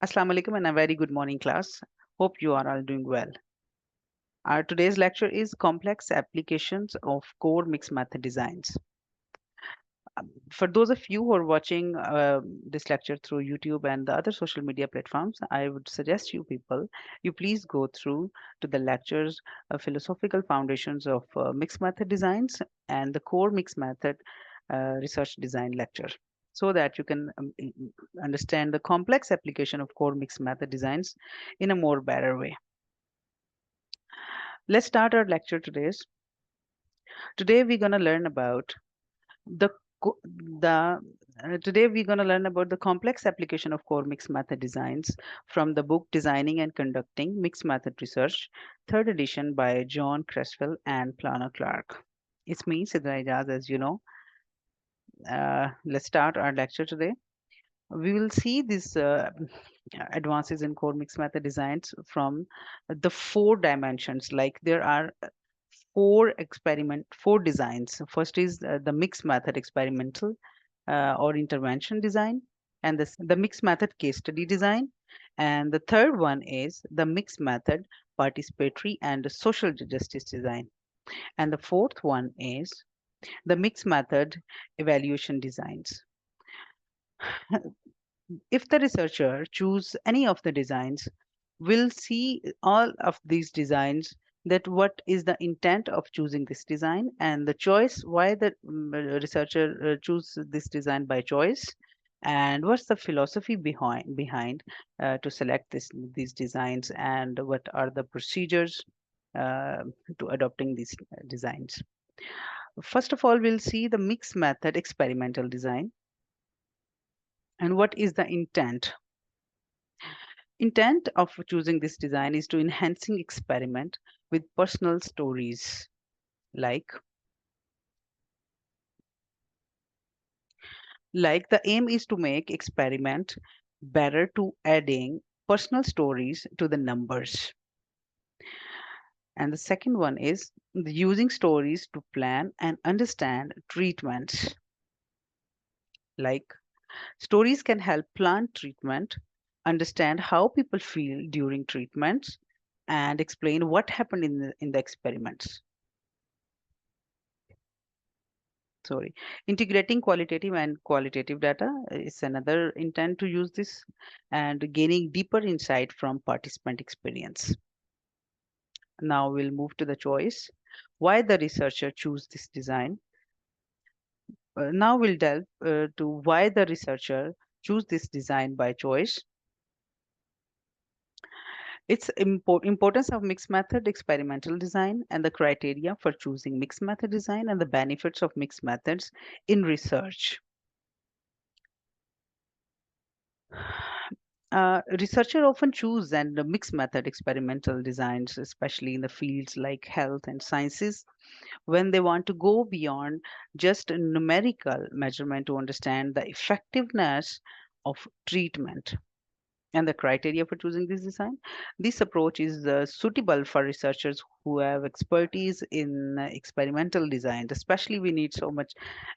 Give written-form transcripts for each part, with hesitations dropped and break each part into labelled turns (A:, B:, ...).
A: Assalamu alaikum and a very good morning, class. Hope you are all doing well. Our today's lecture is complex applications of core mixed method designs. For those of you who are watching this lecture through YouTube and the other social media platforms, I would suggest you please go through to the lectures, philosophical foundations of mixed method designs and the core mixed method research design lecture, so that you can understand the complex application of core mixed method designs in a more better way. Let's start our lecture today. Today we're gonna learn about the co- the today we're going to learn about the complex application of core mixed method designs from the book Designing and Conducting Mixed Method Research, third edition by Jhon Creswell and Plano Clark. It's me, Sidrah Ejaz, as you know. Let's start our lecture today. We will see these advances in core mixed method designs from the four dimensions. Like there are four designs. First is the mixed method experimental or intervention design, and the mixed method case study design, and the third one is the mixed method participatory and social justice design, and the fourth one is the mixed method evaluation designs. If the researcher choose any of the designs, we'll see all of these designs, that what is the intent of choosing this design and the choice, why the researcher choose this design by choice, and what's the philosophy behind to select these designs, and what are the procedures uh, to adopting these designs. First of all, we'll see the mixed method experimental design and what is the intent of choosing this design is to enhancing experiment with personal stories, like the aim is to make experiment better to adding personal stories to the numbers. And the second one is using stories to plan and understand treatments. Like stories can help plan treatment, understand how people feel during treatments, and explain what happened in the experiments. Sorry, integrating qualitative and qualitative data is another intent to use this, and gaining deeper insight from participant experience. Now we'll move to the choice, why the researcher choose this design. Now we'll delve to why the researcher choose this design by choice. Its importance of mixed method experimental design and the criteria for choosing mixed method design, and the benefits of mixed methods in research. Researchers often choose and mixed method experimental designs, especially in the fields like health and sciences, when they want to go beyond just a numerical measurement to understand the effectiveness of treatment. And the criteria for choosing this design. This approach is suitable for researchers who have expertise in experimental design. Especially, we need so much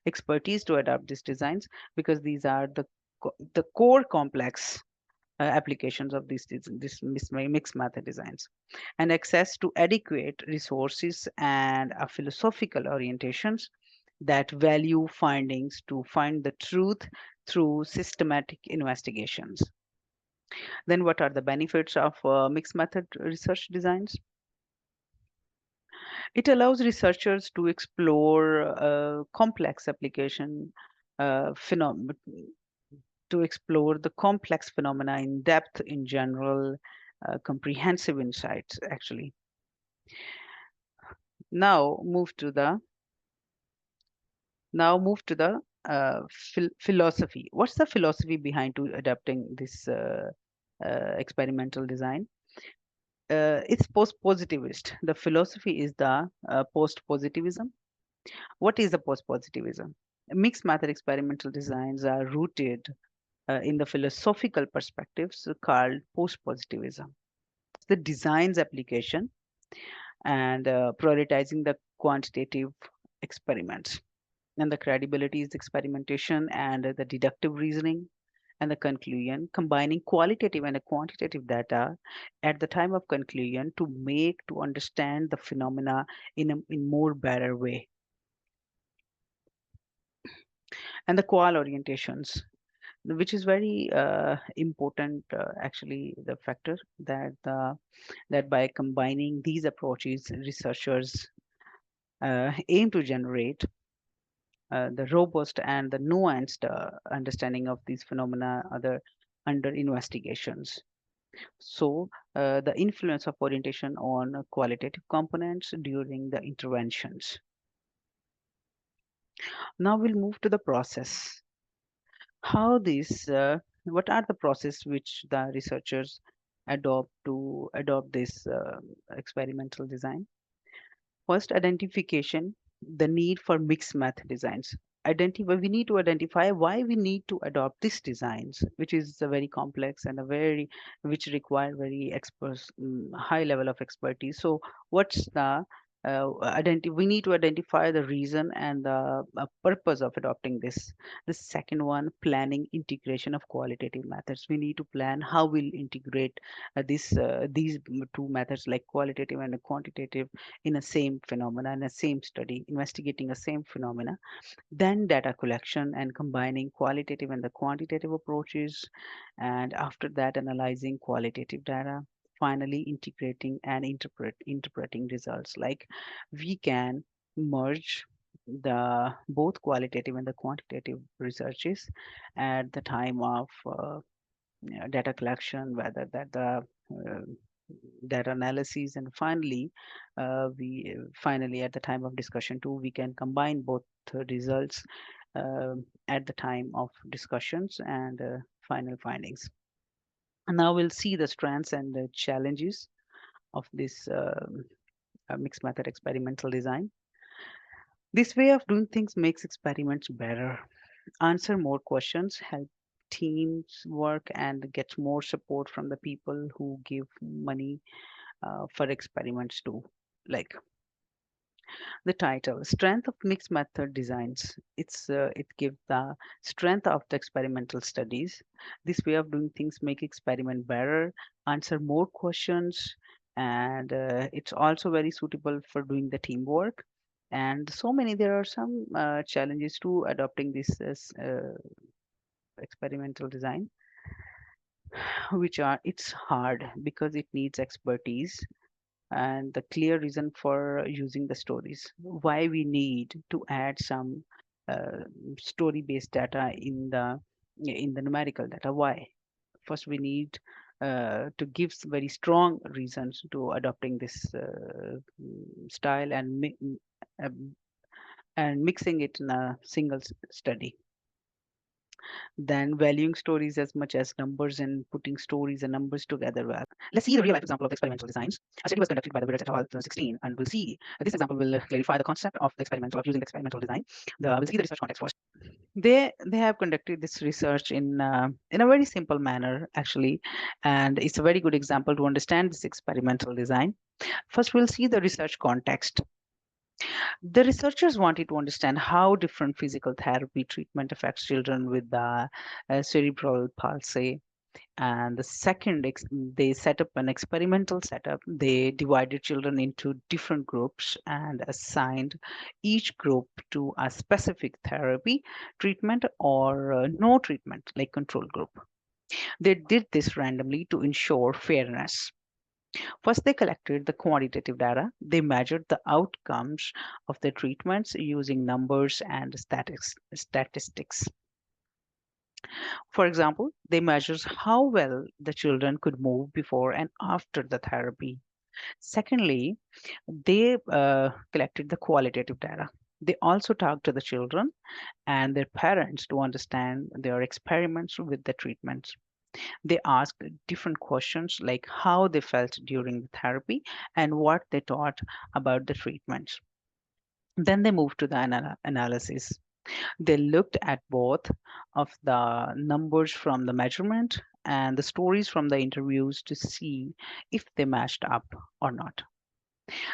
A: expertise to adopt these designs, because these are the core complex applications of this mixed method designs, and access to adequate resources and a philosophical orientations that value findings to find the truth through systematic investigations. Then what are the benefits of mixed method research designs? It allows researchers to explore complex application phenom to explore the complex phenomena in depth in general, comprehensive insights actually. Now move to the philosophy. What's the philosophy behind to adapting this experimental design? It's post-positivist. The philosophy is the post-positivism. What is the post-positivism? Mixed method experimental designs are rooted in the philosophical perspectives called post-positivism. The design's application and prioritizing the quantitative experiments, and the credibility is experimentation and the deductive reasoning, And the conclusion, combining qualitative and quantitative data at the time of conclusion to understand the phenomena in more better way. And the qual orientations, which is very important, actually the factor that by combining these approaches, researchers aim to generate the robust and the nuanced understanding of these phenomena other under investigations. So, the influence of orientation on qualitative components during the interventions. Now we'll move to the process. How this, what are the process which the researchers adopt this experimental design? First, identification, the need for mixed method designs. We need to identify why we need to adopt these designs, which is a very complex and which require very high level of expertise. So, what's the we need to identify the reason and the purpose of adopting this. The second one, planning integration of qualitative methods. We need to plan how we'll integrate these two methods like qualitative and quantitative in a same phenomena in a same study investigating a same phenomena, then data collection and combining qualitative and the quantitative approaches, and after that analyzing qualitative data, finally integrating and interpreting results. Like we can merge the both qualitative and the quantitative researches at the time of data collection, whether that the data analysis, and finally at the time of discussion too, we can combine both results at the time of discussions and final findings. And now we'll see the strengths and the challenges of this mixed method experimental design. This way of doing things makes experiments better, answer more questions, help teams work, and get more support from the people who give money for experiments too. Like the title, Strength of Mixed Method Designs. It gives the strength of the experimental studies. This way of doing things make experiment better, answer more questions, and it's also very suitable for doing the teamwork. And so many, there are some challenges to adopting this as experimental design, which are it's hard because it needs expertise and the clear reason for using the stories. Why we need to add some uh, story-based data in the numerical data. Why? First, we need to give very strong reasons to adopting this style um, and mixing it in a single study. Then valuing stories as much as numbers and putting stories and numbers together well. Let's see the real life example of the experimental designs. A study was conducted by the Willett et al. 2016, and we'll see this example will clarify the concept of the experimental of using the experimental design. We'll see the research context first. They have conducted this research in a very simple manner actually, and it's a very good example to understand this experimental design. First, we'll see the research context. The researchers wanted to understand how different physical therapy treatment affects children with the cerebral palsy. And the second, they set up an experimental setup. They divided children into different groups and assigned each group to a specific therapy, treatment, or no treatment, like control group. They did this randomly to ensure fairness. First, they collected the quantitative data. They measured the outcomes of the treatments using numbers and statistics. For example, they measured how well the children could move before and after the therapy. Secondly, they collected the qualitative data. They also talked to the children and their parents to understand their experiments with the treatments. They asked different questions like how they felt during the therapy and what they thought about the treatments. Then they moved to the analysis. They looked at both of the numbers from the measurement and the stories from the interviews to see if they matched up or not.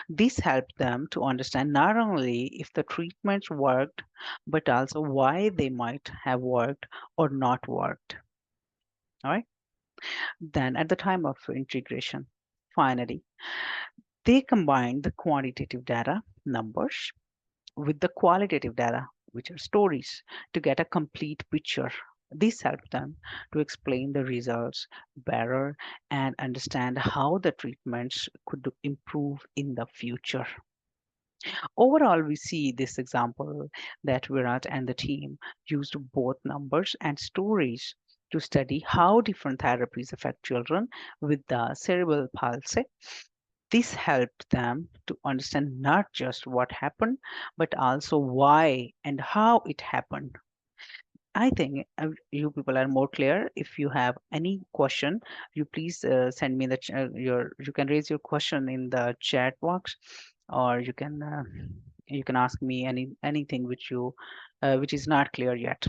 A: This helped them to understand not only if the treatments worked, but also why they might have worked or not worked. All right. Then at the time of integration, finally, they combine the quantitative data, numbers, with the qualitative data, which are stories, to get a complete picture. This helps them to explain the results better and understand how the treatments could improve in the future. Overall, we see this example that Virat and the team used both numbers and stories to study how different therapies affect children with the cerebral palsy. This helped them to understand not just what happened, but also why and how it happened. I think you people are more clear. If you have any question, you please send me your. You can raise your question in the chat box, or you can ask me anything which is not clear yet,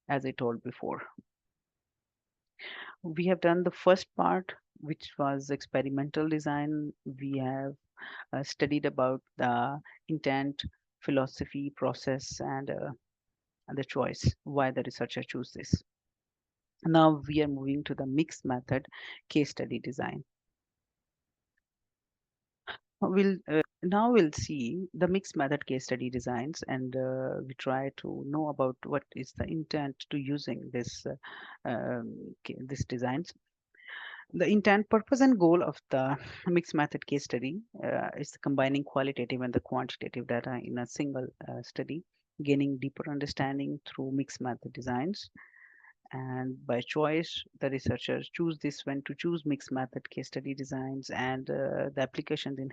A: as I told before. We have done the first part, which was experimental design. We have studied about the intent, philosophy, process, and the choice, why the researcher choose this. Now we are moving to the mixed method case study design. We'll see the mixed method case study designs, and we try to know about what is the intent to using this designs. The intent, purpose, and goal of the mixed method case study is combining qualitative and the quantitative data in a single study, gaining deeper understanding through mixed method designs. And by choice, the researchers choose this when to choose mixed method case study designs and the applications in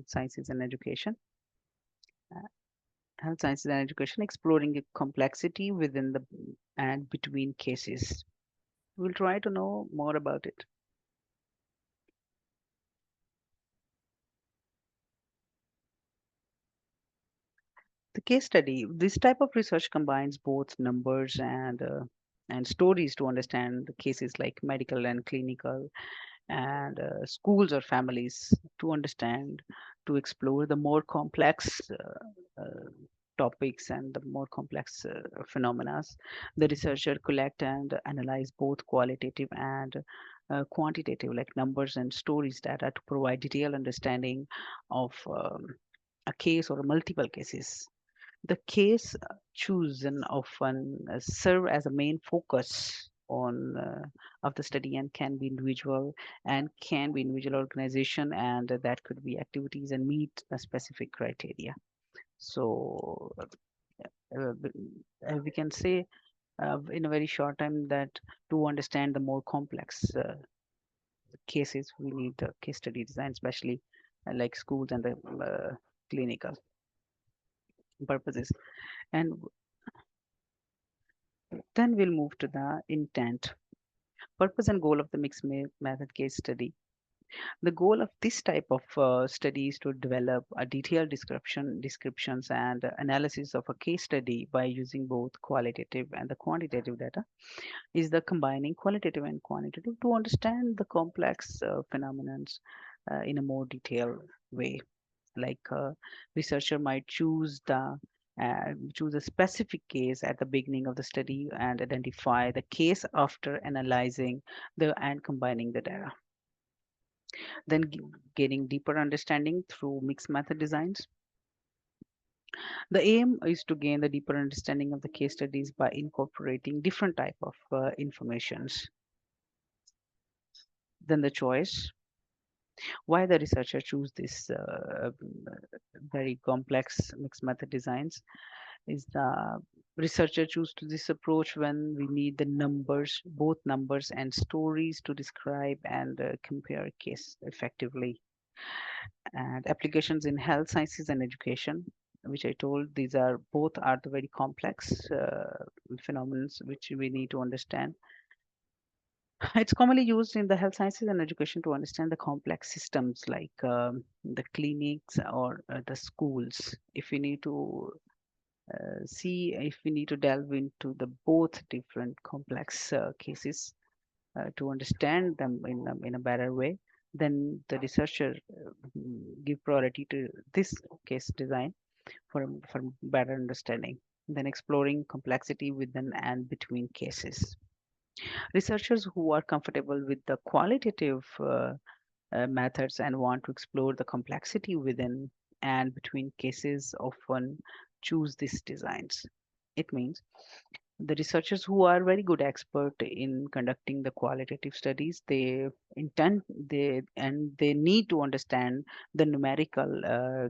A: sciences and education. Uh, Health sciences and education, exploring the complexity within the and between cases. We'll try to know more about it. The case study, this type of research combines both numbers and stories to understand the cases like medical and clinical and schools or families to understand, to explore the more complex topics and the more complex phenomena. The researcher collect and analyze both qualitative and quantitative, like numbers and stories data, to provide detailed understanding of a case or multiple cases. The case chosen often serve as a main focus on of the study and can be individual organization, and that could be activities and meet a specific criteria. So b- we can say in a very short time that to understand the more complex cases, we need the case study design, especially like schools and the clinical purposes. And then we'll move to the intent, purpose, and goal of the method case study. The goal of this type of study is to develop a detailed descriptions and analysis of a case study by using both qualitative and the quantitative data. Is the combining qualitative and quantitative to understand the complex phenomenons in a more detailed way. Like researcher might choose a specific case at the beginning of the study and identify the case after analyzing the and combining the data, then gaining deeper understanding through mixed method designs. The aim is to gain the deeper understanding of the case studies by incorporating different type of informations. Then the choice, why the researcher choose this very complex mixed method designs is the researcher choose to this approach when we need the numbers, both numbers and stories, to describe and compare a case effectively. And applications in health sciences and education, which I told, these are both are the very complex phenomena which we need to understand. It's commonly used in the health sciences and education to understand the complex systems like the clinics or the schools. If we need to see if we need to delve into the both different complex cases to understand them in a better way, then the researcher give priority to this case design for better understanding, then exploring complexity within and between cases. Researchers who are comfortable with the qualitative methods and want to explore the complexity within and between cases often choose these designs. It means the researchers who are very good expert in conducting the qualitative studies, they need to understand the numerical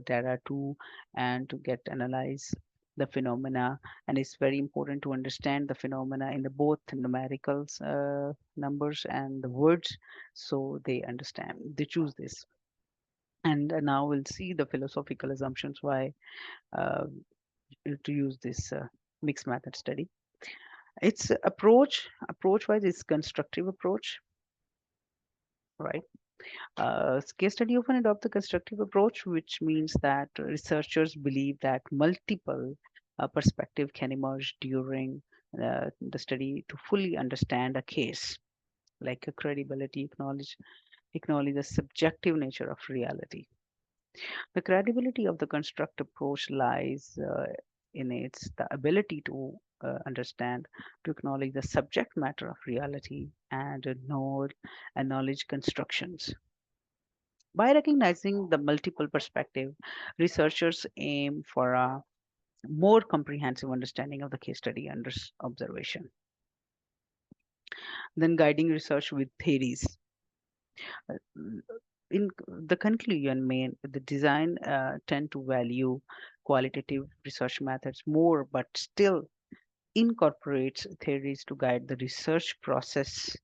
A: data too, and to get analyze the phenomena. And it's very important to understand the phenomena in the both numerical numbers and the words, so they understand, they choose this. And now we'll see the philosophical assumptions why uh, to use this mixed method study. Its approach wise is constructive approach, right? Case study often adopt the constructive approach, which means that researchers believe that multiple perspective can emerge during the study to fully understand a case, like a credibility, acknowledge the subjective nature of reality. The credibility of the construct approach lies in its the ability to understand, to acknowledge the subject matter of reality and know acknowledge constructions. By recognizing the multiple perspective, researchers aim for a more comprehensive understanding of the case study under observation. Then guiding research with theories. Uh, In the conclusion, main the design tend to value qualitative research methods more, but still incorporates theories to guide the research process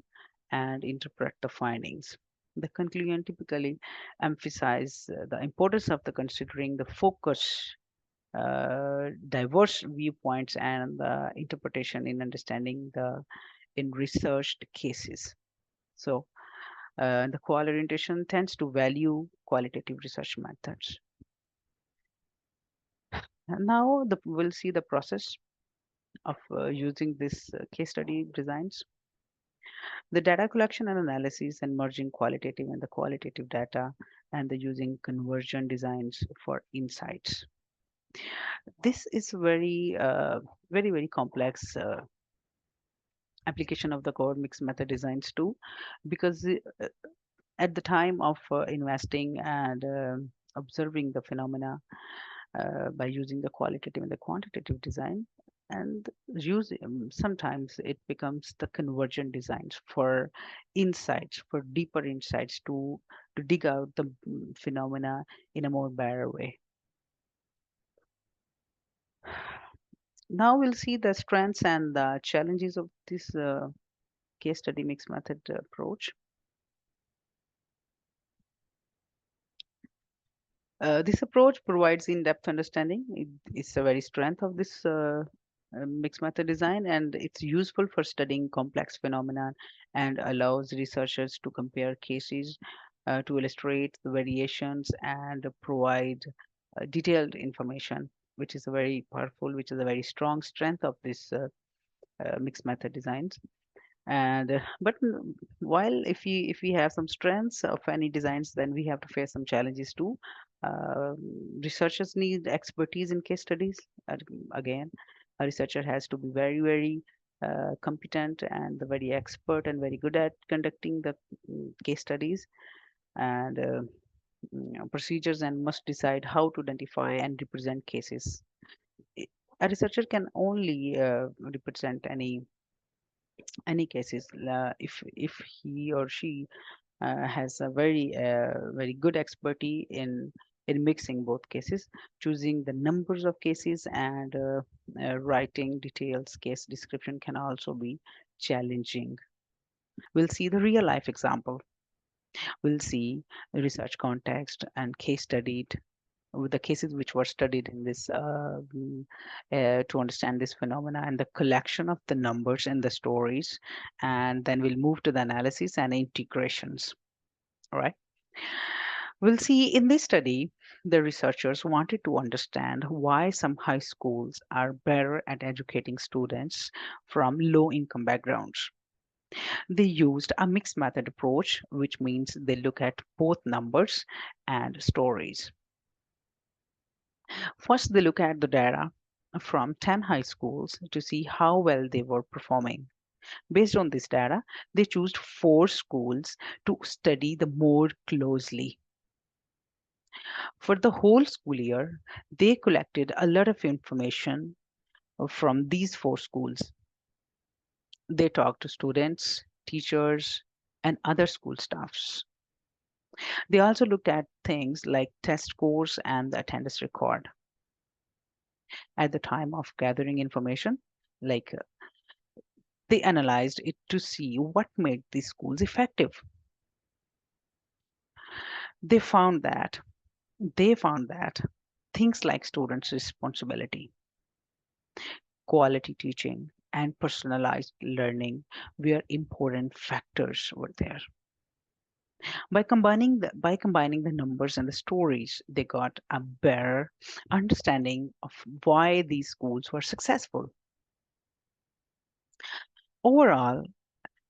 A: and interpret the findings. The conclusion typically emphasize the importance of the considering the focus, diverse viewpoints, and the interpretation in understanding the in researched cases. So the qual orientation tends to value qualitative research methods. And now we'll see the process of using this case study designs. The data collection and analysis and merging qualitative and the qualitative data and the using conversion designs for insights. This is very complex application of the core mixed method designs too, because at the time of investing and observing the phenomena by using the qualitative and the quantitative design, and sometimes it becomes the convergent designs for insights, for deeper insights to dig out the phenomena in a more better way. Now we'll see the strengths and the challenges of this case study mixed method approach. This approach provides in-depth understanding. It's a very strength of this mixed method design, and it's useful for studying complex phenomena and allows researchers to compare cases to illustrate the variations and provide detailed information, which is a very powerful, which is a very strong strength of this mixed method designs. And while if we have some strengths of any designs, then we have to face some challenges too. uh, Researchers need expertise in case studies. Again, a researcher has to be very competent and very expert and very good at conducting the case studies and procedures, and must decide how to identify and represent cases. I- a researcher can only represent any cases if he or she has a very good expertise in mixing both cases, choosing the numbers of cases, and writing details case description can also be challenging. We'll see the real life example. We'll see the research context and case studied with the cases which were studied in this to understand this phenomena, and the collection of the numbers and the stories, and then we'll move to the analysis and integrations. All right. We'll see in this study, the researchers wanted to understand why some high schools are better at educating students from low income backgrounds. They used a mixed method approach, which means they look at both numbers and stories. First, they look at the data from 10 high schools to see how well they were performing. Based on this data, they chose four schools to study the more closely. For the whole school year, they collected a lot of information from these four schools. They talked to students, teachers, and other school staffs. They also looked at things like test scores and the attendance record at the time of gathering information. Like they analyzed it to see what made these schools effective. They found that they found that things like students' responsibility, quality teaching, and personalized learning were important factors over there. By combining the numbers and the stories, they got a better understanding of why these schools were successful. Overall,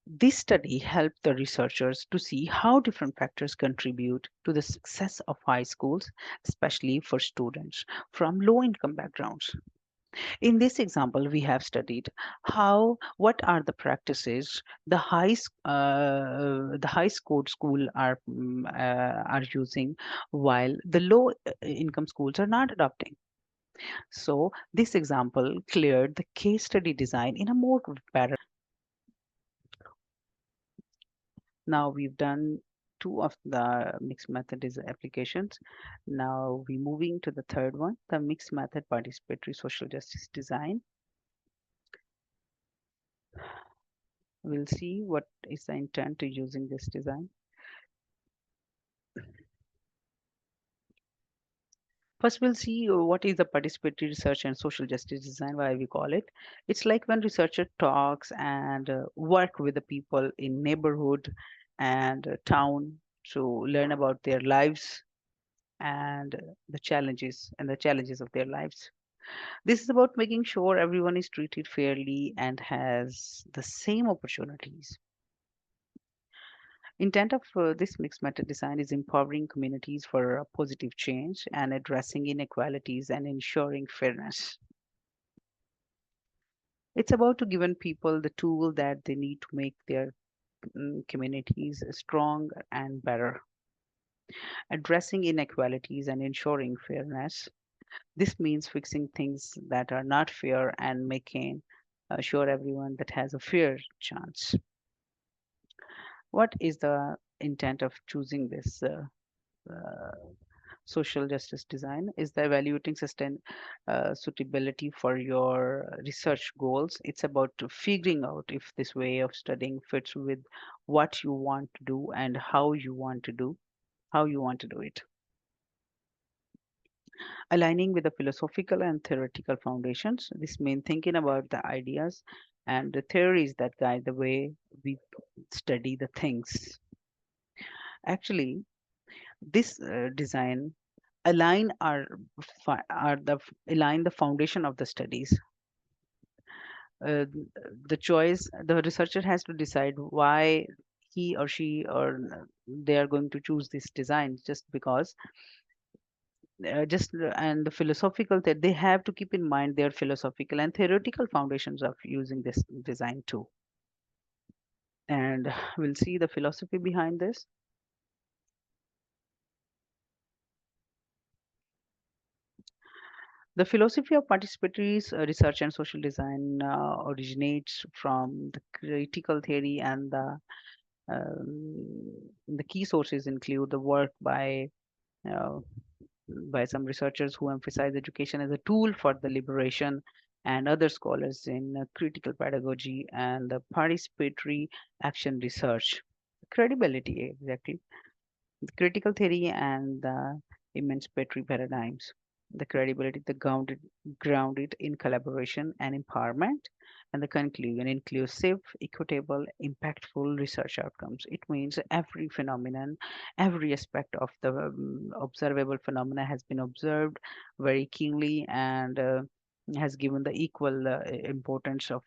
A: this study helped the researchers to see how different factors contribute to the success of high schools, especially for students from low income backgrounds. In this example, we have studied what are the practices the high scored school are using, while the low income schools are not adopting. So this example cleared the case study design in a more better. Now we've done two of the mixed method applications. Now we're moving to the third one, the mixed method participatory social justice design. We'll see what is the intent to using this design. First, we'll see what is the participatory research and social justice design, why we call it. It's like when researcher talks and work with the people in neighborhood and town to learn about their lives and the challenges of their lives. This is about making sure everyone is treated fairly and has the same opportunities. Intent of this mixed method design is empowering communities for a positive change and addressing inequalities and ensuring fairness. It's about to giving people the tool that they need to make their communities strong and better. Addressing inequalities and ensuring fairness. This means fixing things that are not fair and making sure everyone that has a fair chance. What is the intent of choosing this uh, social justice design is the evaluating sustain suitability for your research goals. It's about figuring out if this way of studying fits with what you want to do and how you want to do it. Aligning with the philosophical and theoretical foundations, this means thinking about the ideas and the theories that guide the way we study the things. Actually, this design align our fi- are the align the foundation of the studies. uh, the choice the researcher has to decide why he or she or they are going to choose this design, just because just and the philosophical that they have to keep in mind their philosophical and theoretical foundations of using this design too. And we'll see the philosophy behind this. The philosophy of participatory research and social design originates from the critical theory, and the key sources include the work uh, by some researchers who emphasize education as a tool for the liberation, and other scholars in critical pedagogy and the participatory action research. Credibility, exactly. The critical theory and the emancipatory paradigms. The credibility, grounded in collaboration and empowerment, and the conclusion, inclusive, equitable, impactful research outcomes. It means every phenomenon, every aspect of the observable phenomena has been observed very keenly and has given the equal importance of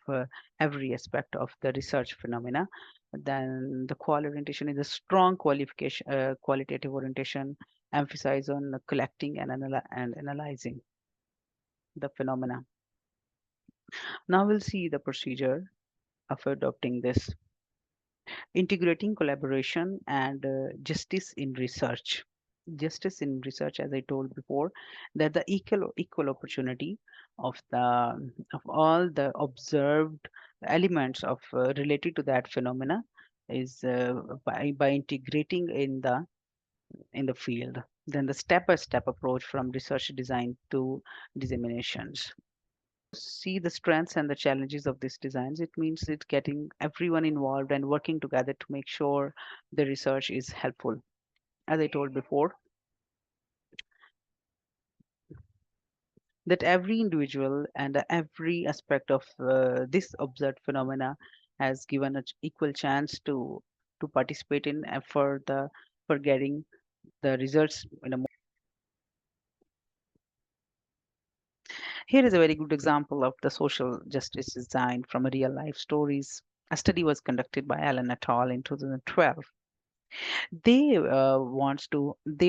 A: every aspect of the research phenomena. Then the qual orientation is a strong qualitative orientation, emphasize on collecting and analyzing the phenomena. Now we'll see the procedure. of adopting this, integrating collaboration and justice in research. Justice in research, as I told before, that the equal opportunity of the of all the observed elements of related to that phenomena is by integrating in the field. Then the step-by-step approach from research design to disseminations. See the strengths and the challenges of these designs. It means it getting everyone involved and working together to make sure the research is helpful. As I told before, that every individual and every aspect of this observed phenomena has given an equal chance to participate in for getting the results in a Here is a very good example of the social justice design from a real life stories. A study was conducted by Allen et al. In 2012. They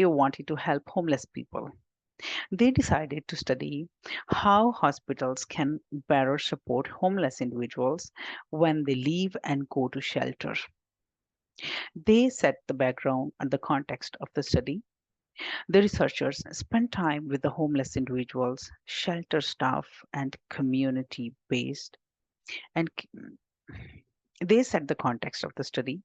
A: wanted to help homeless people. They decided to study how hospitals can better support homeless individuals when they leave and go to shelter. They set the background and the context of the study. The researchers spent time with the homeless individuals, shelter staff, and community based and they set the context of the study.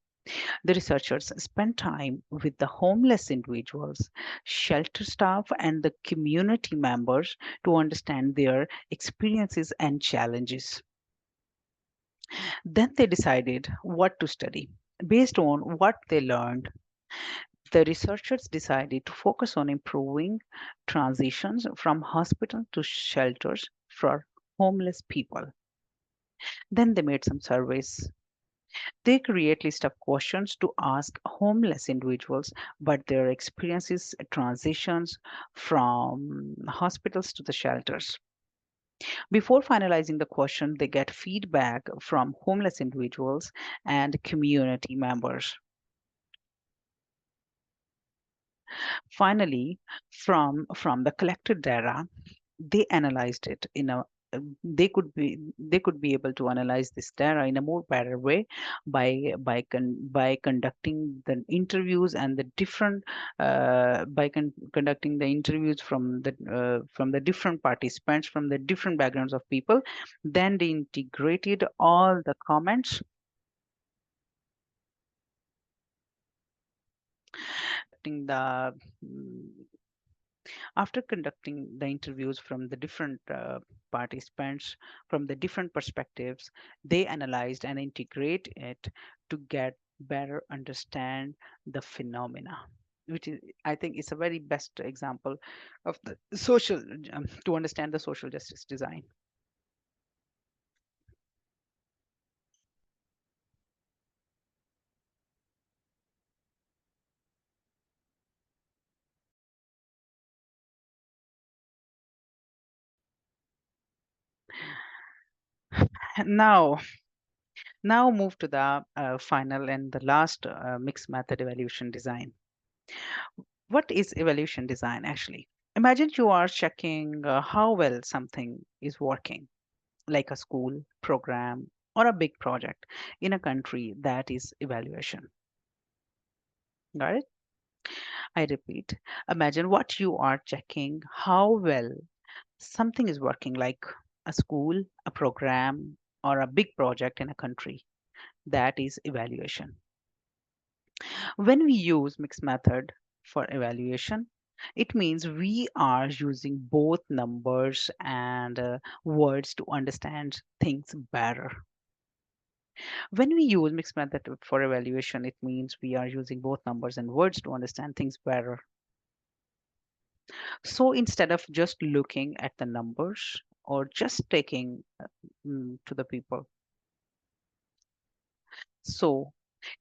A: The researchers spent time with the homeless individuals, shelter staff, and the community members to understand their experiences and challenges. Then they decided what to study. Based on what they learned, the researchers decided to focus on improving transitions from hospital to shelters for homeless people. Then they made some surveys. They create list of questions to ask homeless individuals about their experiences, transitions from hospitals to the shelters. Before finalizing the question, they get feedback from homeless individuals and community members. Finally, from the collected data, they analyzed it in a they could be able to analyze this data in a more better way by conducting the interviews and the different conducting the interviews from the different participants from the different backgrounds of people. Then they integrated all the comments in the After conducting the interviews from the different participants from the different perspectives, they analyzed and integrate it to get better understand the phenomena, which is I think is a very best example of the social to understand the social justice design. Now, now move to the final and the last mixed method evaluation design. What is evaluation design actually? Imagine you are checking how well something is working, like a school program or a big project in a country that is evaluation. Got it? I repeat, imagine what you are checking how well something is working, like a school, a program, or a big project in a country that is evaluation. When we use mixed method for evaluation, it means we are using both numbers and words to understand things better. When we use mixed method for evaluation, it means we are using both numbers and words to understand things better. So instead of just looking at the numbers or just taking to the people, so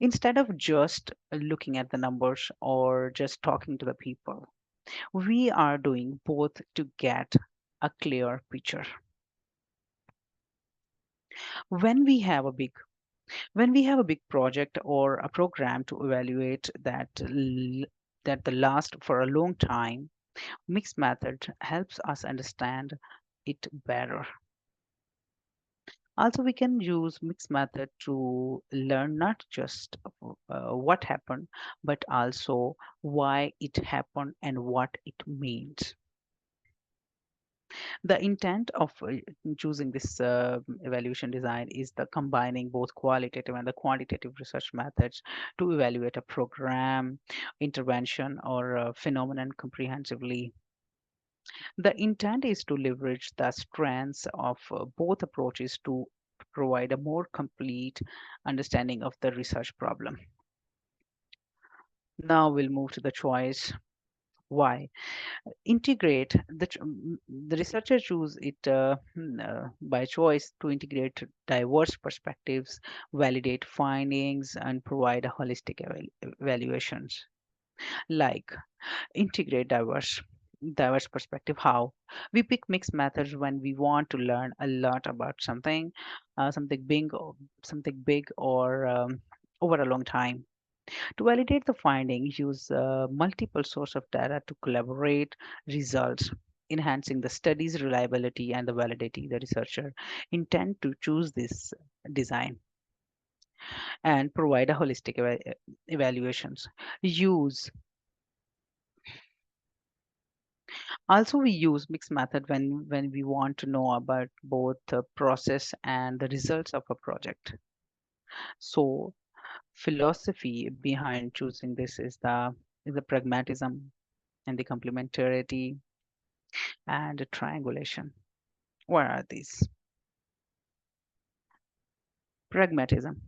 A: instead of just looking at the numbers or just talking to the people, we are doing both to get a clear picture. When we have a big when we have a big project or a program to evaluate that the last for a long time, mixed method helps us understand it better. Also, we can use mixed method to learn not just what happened, but also why it happened and what it means. The intent of choosing this evaluation design is the combining both qualitative and the quantitative research methods to evaluate a program, intervention, or a phenomenon comprehensively. The intent is to leverage the strengths of both approaches to provide a more complete understanding of the research problem. Now we'll move to the choice. Why? Integrate the researcher choose it by choice to integrate diverse perspectives, validate findings, and provide a holistic evaluations. Like integrate diverse perspective. How? We pick mixed methods when we want to learn a lot about something, something big or over a long time. To validate the findings, use multiple source of data to collaborate results, enhancing the study's reliability and the validity. The researcher intend to choose this design and provide a holistic evaluations. Use Also, we use mixed method when we want to know about both the process and the results of a project. So philosophy behind choosing this is the pragmatism and the complementarity and the triangulation. What are these? Pragmatism.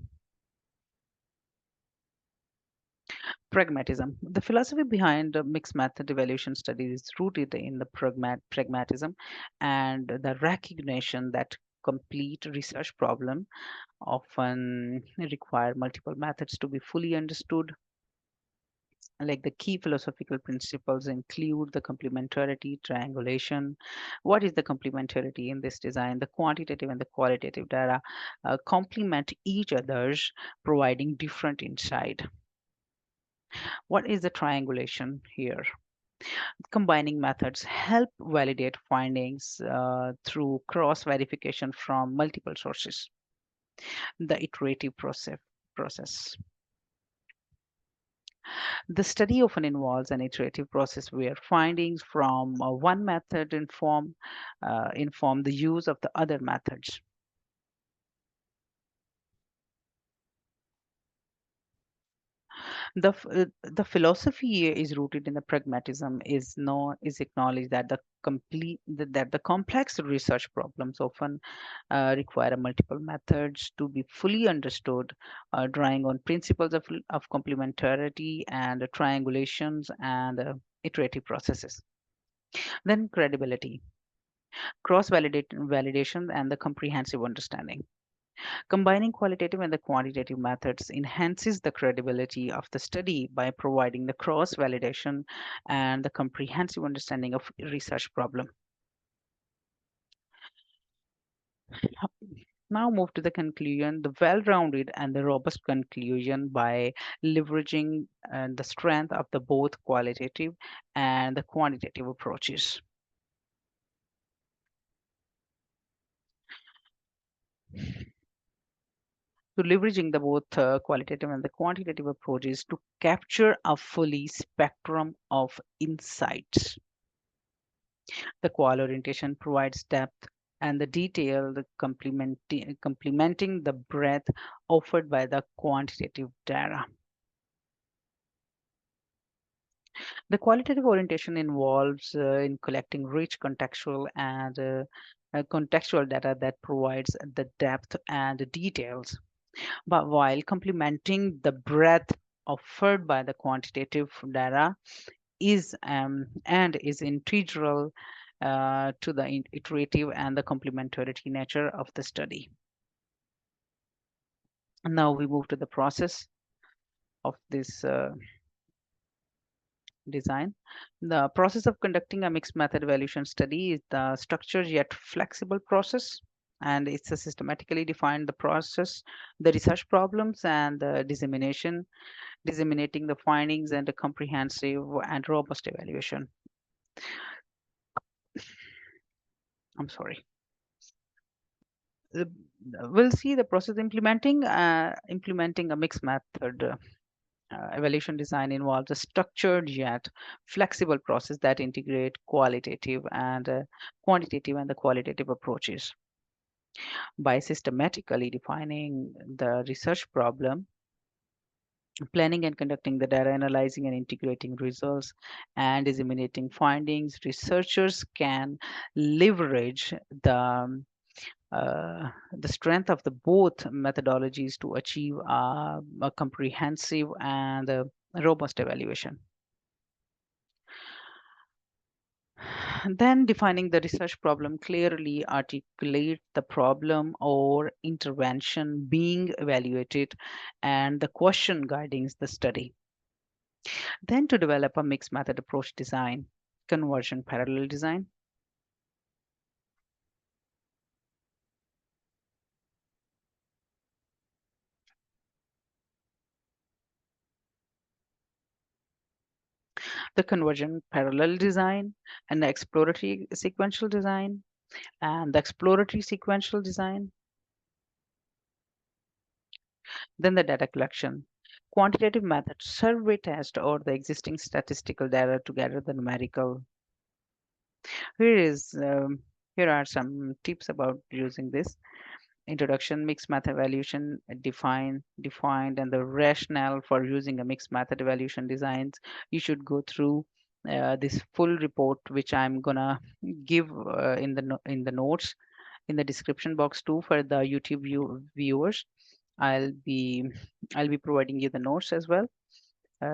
A: Pragmatism. The philosophy behind mixed method evaluation studies is rooted in the pragmatism and the recognition that complete research problem often require multiple methods to be fully understood. Like the key philosophical principles include the complementarity, triangulation. What is the complementarity in this design? The quantitative and the qualitative data complement each other's, providing different insight. What is the triangulation here? Combining methods help validate findings through cross verification from multiple sources. The iterative process. The study often involves an iterative process where findings from one method inform the use of the other methods. The philosophy is rooted in the pragmatism is acknowledged that the complex research problems often require multiple methods to be fully understood, drawing on principles of complementarity and triangulations and iterative processes. Then credibility, validation, and the comprehensive understanding. Combining qualitative and the quantitative methods enhances the credibility of the study by providing the cross validation and the comprehensive understanding of research problem. Now move to the conclusion, the well-rounded and the robust conclusion by leveraging the strength of the both qualitative and the quantitative approaches. To leveraging the both qualitative and the quantitative approaches to capture a fully spectrum of insights. The qual orientation provides depth and the detail, complementing the breadth offered by the quantitative data. The qualitative orientation involves in collecting rich contextual data that provides the depth and the details, but while complementing the breadth offered by the quantitative data is integral to the iterative and the complementarity nature of the study. And now we move to the process of this design. The process of conducting a mixed method evaluation study is the structured yet flexible process, and it's a systematically defined the process, the research problems, and the disseminating the findings and a comprehensive and robust evaluation. I'm sorry. Uh, we'll see the process implementing a mixed method evaluation design involves a structured yet flexible process that integrate qualitative and quantitative and the qualitative approaches by systematically defining the research problem, planning and conducting the data, analyzing and integrating results, and disseminating findings. Researchers can leverage the strength of the both methodologies to achieve a comprehensive and robust evaluation. Then defining the research problem clearly articulate the problem or intervention being evaluated and the question guiding the study. Then to develop a mixed method approach design, conversion parallel design. The conversion parallel design and the exploratory sequential design and the exploratory sequential design. Then the data collection. Quantitative methods, survey test, or the existing statistical data to gather the numerical. Here is here are some tips about using this. Introduction, mixed method evaluation, defined, and the rationale for using a mixed method evaluation designs. You should go through this full report, which I'm gonna give in the notes in the description box too for the YouTube viewers. I'll be I'll be providing you the notes as well.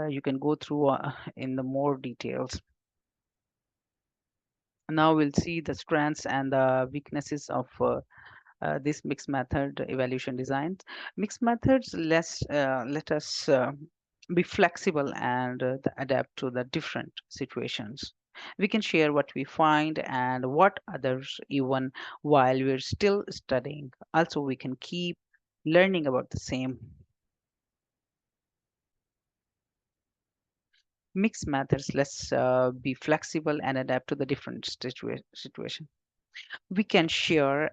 A: You can go through in the more details. Now we'll see the strengths and the weaknesses of this mixed method evaluation designs. Mixed methods let us be flexible and adapt to the different situations. We can share what we find and what others even while we're still studying. Also, we can keep learning about the same. Mixed methods let's be flexible and adapt to the different situation. We can share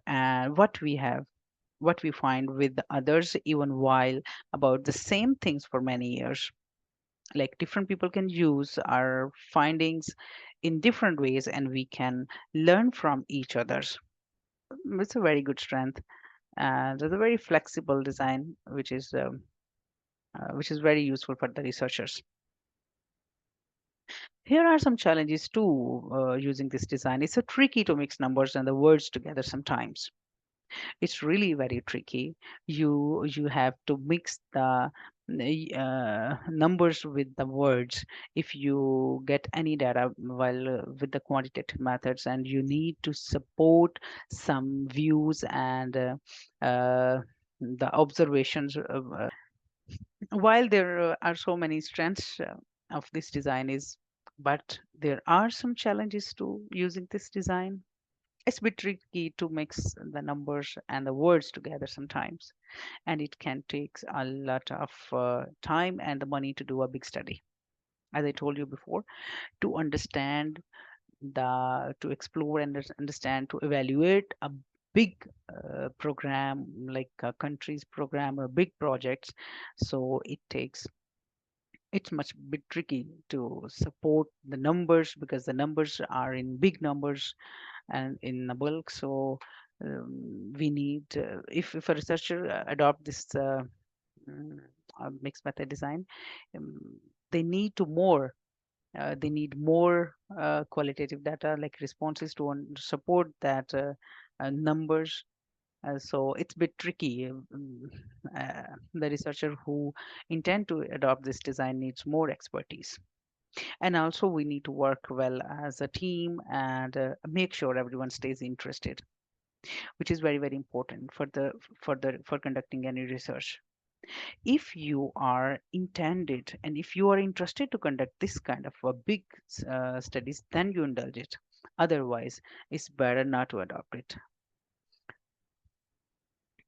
A: what we have what we find with the others even while about the same things for many years. Like different people can use our findings in different ways and we can learn from each others. It's a very good strength and it's a very flexible design which is very useful for the researchers. Here are some challenges too using this design. It's a tricky to mix numbers and the words together sometimes. It's really very tricky. You have to mix the numbers with the words if you get any data while with the quantitative methods, and you need to support some views and the observations. While there are so many strengths of this design is, but there are some challenges to using this design. It's a bit tricky to mix the numbers and the words together sometimes, and it can take a lot of time and the money to do a big study. As I told you before, to understand to explore and understand, to evaluate a big program like a country's program or big projects, so it's much bit tricky to support the numbers because the numbers are in big numbers and in a bulk. So we need, if a researcher adopt this mm, mixed method design, um, they need to more. They need more qualitative data like responses to support that numbers. So it's a bit tricky. The researcher who intend to adopt this design needs more expertise. And also we need to work well as a team and make sure everyone stays interested, which is very very important for conducting any research. If you are intended and if you are interested to conduct this kind of a big studies, then you indulge it. Otherwise it's better not to adopt it.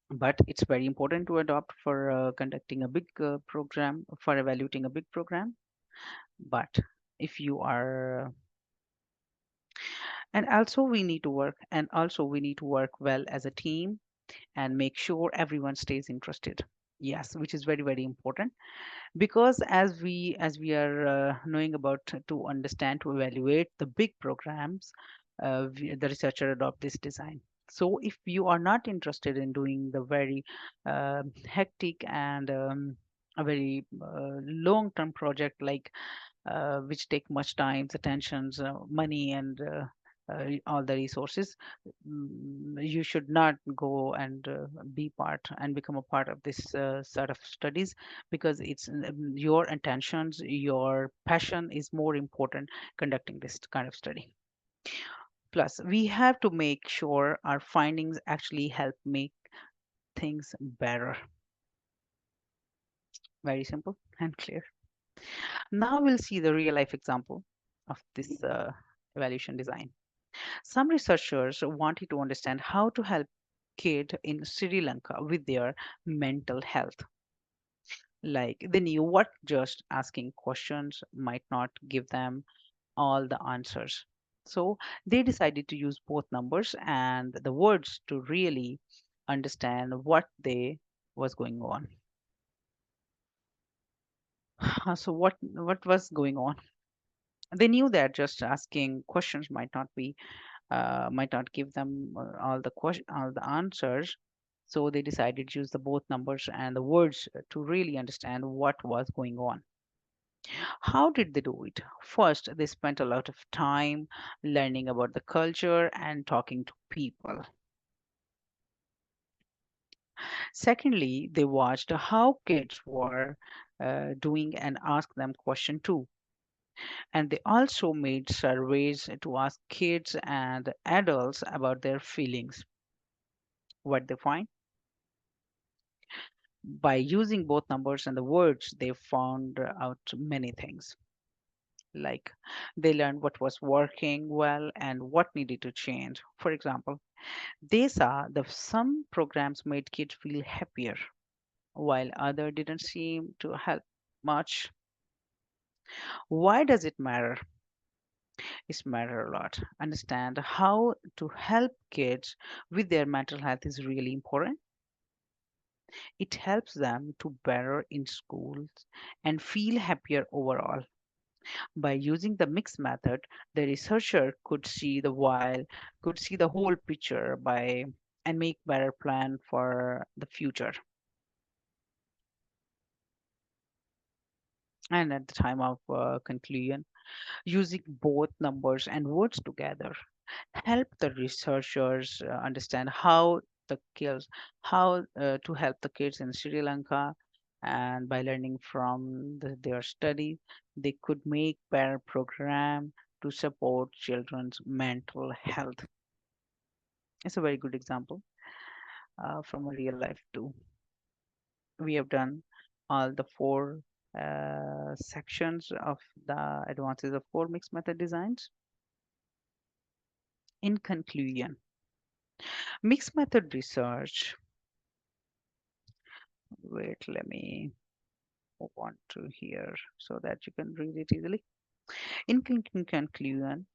A: But it's very important to adopt for conducting a big program, for evaluating a big program. But if you are and also we need to work well as a team. and make sure everyone stays interested. Yes, which is very, very important, because as we are knowing about, to understand, to evaluate the big programs, the researcher adopt this design. So if you are not interested in doing the very hectic and a very long term project, like which take much time, attentions, money, and all the resources, you should not go and be part and become a part of this sort of studies, because it's your intentions, your passion is more important conducting this kind of study. Plus, we have to make sure our findings actually help make things better. Very simple and clear. Now we'll see the real life example of this evaluation design. Some researchers wanted to understand how to help kids in Sri Lanka with their mental health. Like, they knew what just asking questions might not give them all the answers. So they decided to use both numbers and the words to really understand what they was going on. So what was going on? They knew that just asking questions might not give them all the answers. So they decided to use the both numbers and the words to really understand what was going on. How did they do it? First, they spent a lot of time learning about the culture and talking to people. Secondly, they watched how kids were doing and asked them question too. And they also made surveys to ask kids and adults about their feelings. What they find? By using both numbers and the words, they found out many things. Like, they learned what was working well and what needed to change. For example, they saw that some programs made kids feel happier, while other didn't seem to help much. Why does it matter? It matter a lot. Understand how to help kids with their mental health is really important. It helps them to better in schools and feel happier overall. By using the mixed method, the researcher could see the whole picture by and make better plan for the future. And at the time of conclusion, using both numbers and words together help the researchers understand the kids how to help the kids in Sri Lanka, and by learning from their study, they could make better program to support children's mental health. It's a very good example from a real life too. We have done all the four sections of the advances of four mixed method designs. In conclusion, mixed method research. Wait, let me move on to here so that you can read it easily. In conclusion,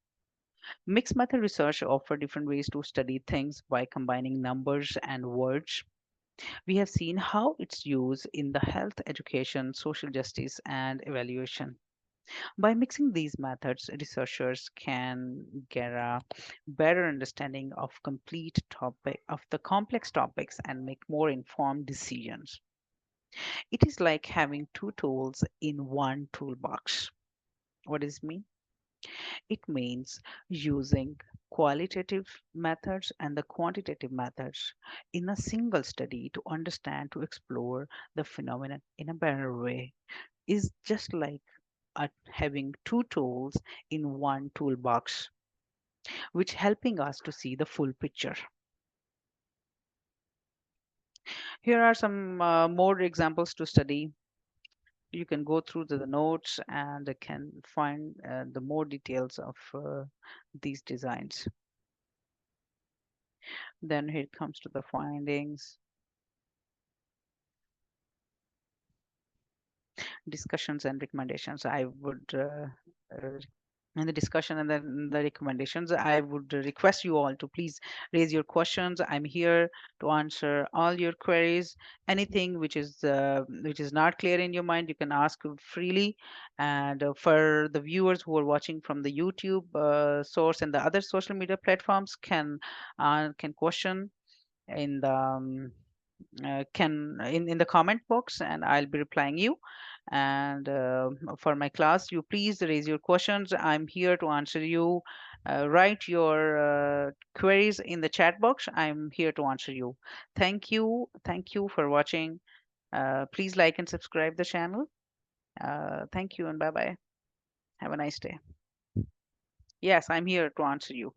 A: mixed method research offer different ways to study things by combining numbers and words. We have seen how it's used in the health, education, social justice, and evaluation. By mixing these methods, researchers can get a better understanding of the complex topics and make more informed decisions. It is like having two tools in one toolbox. What does it mean? It means using qualitative methods and the quantitative methods in a single study to understand, to explore the phenomenon in a better way. Is just like having two tools in one toolbox, which helping us to see the full picture. Here are some more examples to study. You can go through the notes and can find the more details of these designs. Then here it comes to the findings, discussions and recommendations. I would in the discussion and then the recommendations. I would request you all to please raise your questions. I'm here to answer all your queries. Anything which is not clear in your mind, you can ask freely. And for the viewers who are watching from the YouTube source and the other social media platforms, can question in the can in the comment box, and I'll be replying you. And for my class, you please raise your questions. I'm here to answer you. Write your queries in the chat box. I'm here to answer you. Thank you for watching. Please like and subscribe the channel. Thank you and bye bye. Have a nice day. Yes, I'm here to answer you.